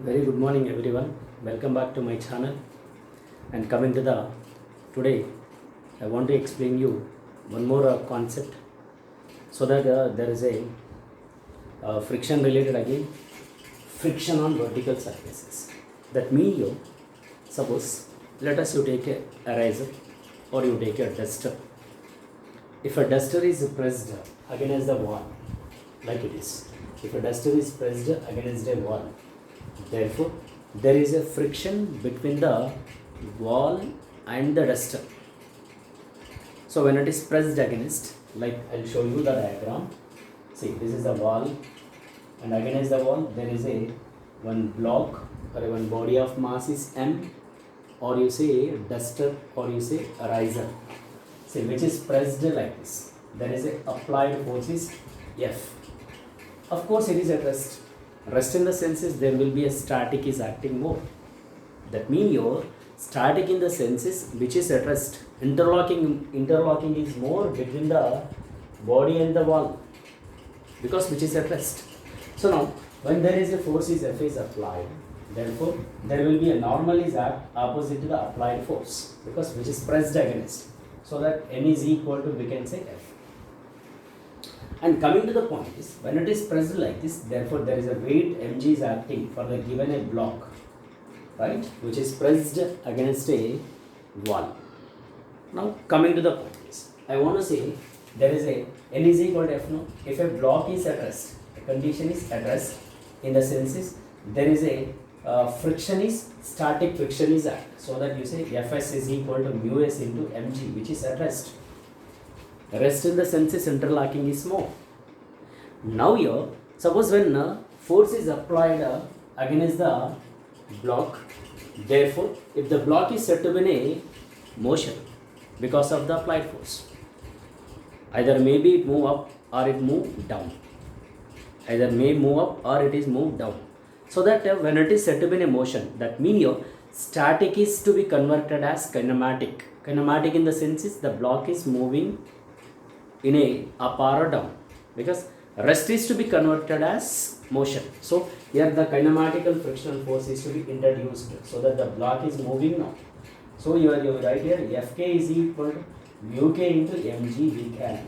Very good morning everyone. Welcome back to my channel. And coming to the today, I want to explain you one more concept so that there is a friction related again, friction on vertical surfaces. That means you suppose let us you take a eraser or you take a duster. If a duster is pressed against the wall like it is, if a duster is pressed against a wall, therefore there is a friction between the wall and the duster. So when it is pressed against, like I'll show you the diagram. See, this is the wall, and against the wall there is a one block or a one body of mass is M, or you say duster, or you say a riser. See, which is pressed like this. There is a applied force is F. Of course, it is at rest. Rest in the sense is there will be a static is acting more. That means your static in the sense is which is at rest. Interlocking is more between the body and the wall, because which is at rest. So now when there is a force is F is applied, therefore there will be a normal is act opposite to the applied force, because which is pressed against. So that N is equal to, we can say, F. And coming to the point is, when it is pressed like this, therefore there is a weight mg is acting for the given a block, right, which is pressed against a wall. Now coming to the point is, I want to say there is a N is equal to F. No, if a block is at rest, a condition is at rest in the sense is there is a friction is, static friction is act, so that you say Fs is equal to mu s into mg, which is at rest. Rest in the sense is interlocking is more. Now here, suppose when force is applied against the block, therefore if the block is said to be in a motion because of the applied force, either maybe it move up or it move down, either may move up or it is moved down. So that when it is said to be in a motion, that means your static is to be converted as kinematic. Kinematic in the sense is the block is moving in a up or down, because rest is to be converted as motion. So here the kinematical frictional force is to be introduced so that the block is moving now. So you write here Fk is equal to mu k into mg we can.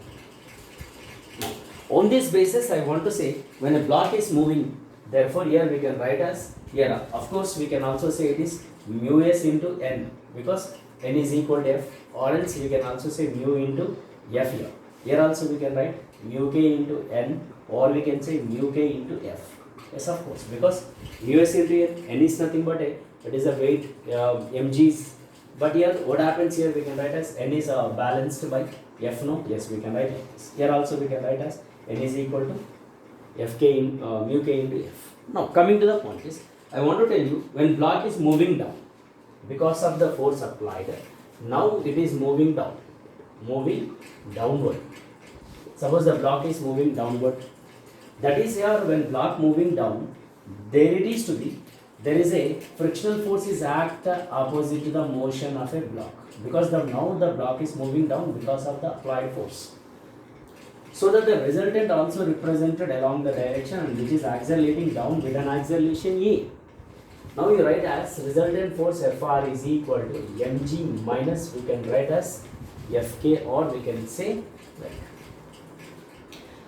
Now, on this basis I want to say when a block is moving, therefore here we can write as, here of course we can also say it is mu s into n, because n is equal to f, or else we can also say mu into f here. Here also we can write mu k into n, or we can say mu k into f. Yes, of course, because mu s into n is nothing but it is a weight mg's. But here what happens here, we can write as n is balanced by f. No, yes, we can write like this. Here also we can write as n is equal to fk in mu k into f. Now coming to the point is, I want to tell you when block is moving down because of the force applied, now it is moving down, moving downward. Suppose the block is moving downward, that is here when block moving down, there it is to be, there is a frictional force is act opposite to the motion of a block, because now the block is moving down because of the applied force. So that the resultant also represented along the direction and which is accelerating down with an acceleration A. Now you write as resultant force Fr is equal to mg minus, we can write as Fk, or we can say like.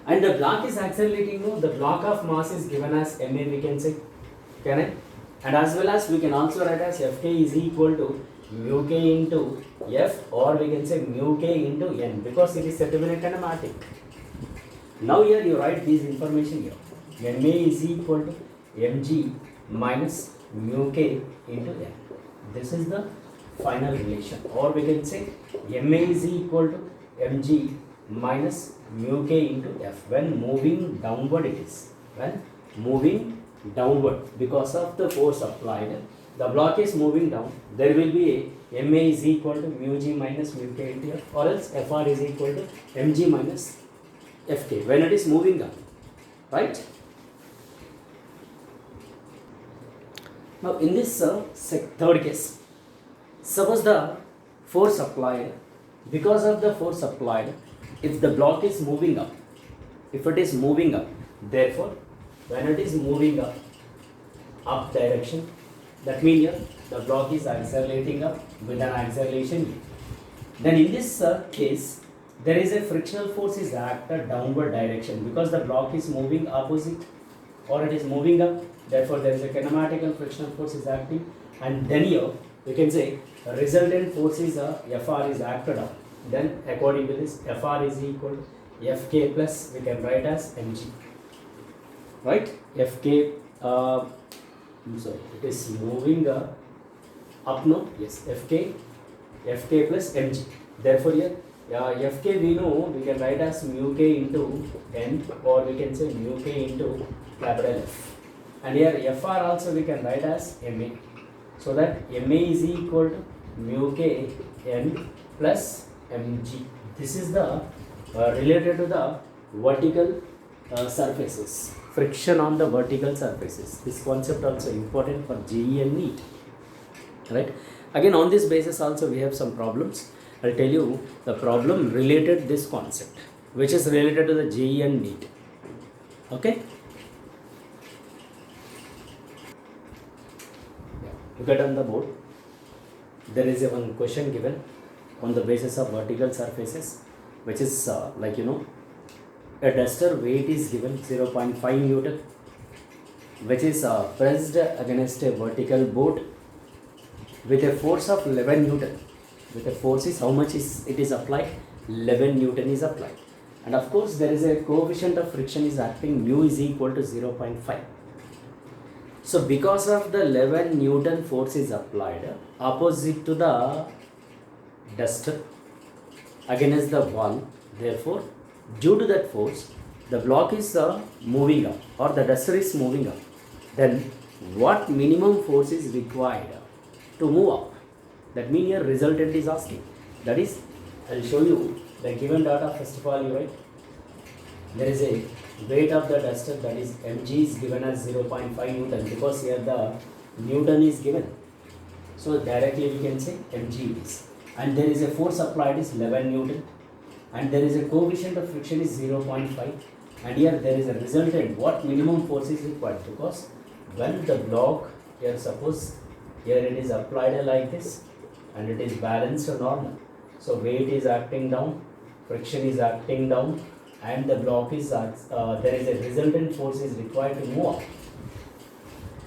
And the block is accelerating, no, the block of mass is given as ma, we can say, correct? And as well as we can also write as Fk is equal to mu k into f, or we can say mu k into n, because it is said to be a kinematic. Now here you write this information here. Ma is equal to mg minus mu k into n. This is the final relation, or we can say ma is equal to mg minus mu k into f. When moving downward it is, when moving downward because of the force applied, the block is moving down, there will be a ma is equal to mu g minus mu k into f, or else fr is equal to mg minus fk when it is moving down, right? Now in this third case, suppose the force applied, because of the force applied, if the block is moving up, if it is moving up, therefore when it is moving up, up direction. That means here the block is accelerating up with an acceleration u. Then in this case, there is a frictional force is acted downward direction because the block is moving opposite or it is moving up. Therefore, there is a kinematical frictional force is acting, and then here we can say resultant force is Fr is acted on. Then according to this, Fr is equal to Fk plus we can write as mg. Right? Fk. I'm sorry, it is moving up. No, yes, Fk plus mg. Therefore, here Fk we know we can write as mu k into n, or we can say mu k into capital F. And here Fr also we can write as ma. So that ma is equal to mu k n plus mg. This is the related to the vertical surfaces, friction on the vertical surfaces. This concept also important for JEE and NEET. Right? Again, on this basis also we have some problems. I'll tell you the problem related this concept, which is related to the JEE and NEET. Okay? Look at on the board. There is a one question given on the basis of vertical surfaces, which is a duster weight is given 0.5 Newton, which is pressed against a vertical board with a force of 11 Newton. With a force is how much is it is applied? 11 Newton is applied. And of course there is a coefficient of friction is acting, mu is equal to 0.5. So because of the 11 Newton force is applied opposite to the duster against the wall, therefore due to that force the block is moving up or the duster is moving up. Then what minimum force is required to move up? That means here resultant is asking. That is, I will show you the given data. First of all, you write there is a weight of the duster, that is mg is given as 0.5 Newton because here the Newton is given. So directly we can say mg is, and there is a force applied is 11 Newton, and there is a coefficient of friction is 0.5, and here there is a resultant. What minimum force is required? Because when the block here, suppose here it is applied like this and it is balanced or normal, so weight is acting down, friction is acting down, and the block is there is a resultant force is required to move up.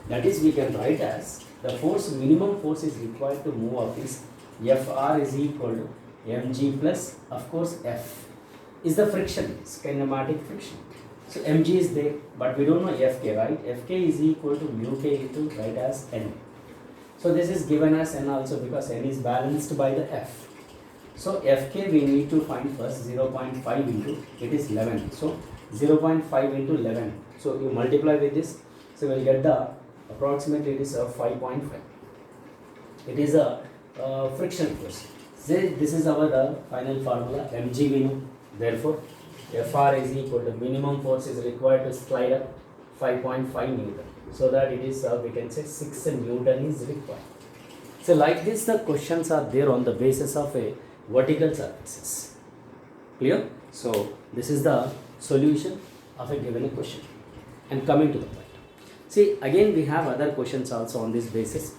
That is, we can write as the force, minimum force is required to move up is Fr is equal to mg plus, of course, F is the friction, it's kinematic friction. So mg is there, but we don't know Fk, right? Fk is equal to mu k into, right, as n. So this is given as n also because n is balanced by the F. So Fk we need to find first 0.5 into, it is 11. So 0.5 into 11. So you multiply with this, so we'll get the approximately it is 5.5. It is a friction force. This is our final formula, mg we know. Therefore Fr is equal to minimum force is required to slide up 5.5 Newton. So that it is we can say 6 Newton is required. So like this the questions are there on the basis of a vertical surfaces. Clear? So this is the solution of a given question. And coming to the point. See, again we have other questions also on this basis.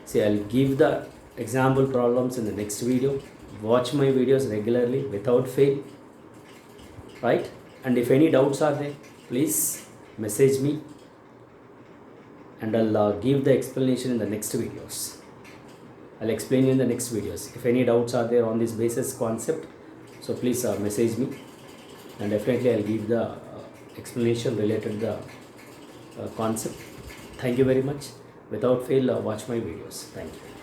See, I'll give the example problems in the next video. Watch my videos regularly without fail. Right? And if any doubts are there, please message me and I'll give the explanation in the next videos. I'll explain you in the next videos. If any doubts are there on this basis concept, so please message me and definitely I'll give the explanation related to the concept. Thank you very much. Without fail, watch my videos. Thank you.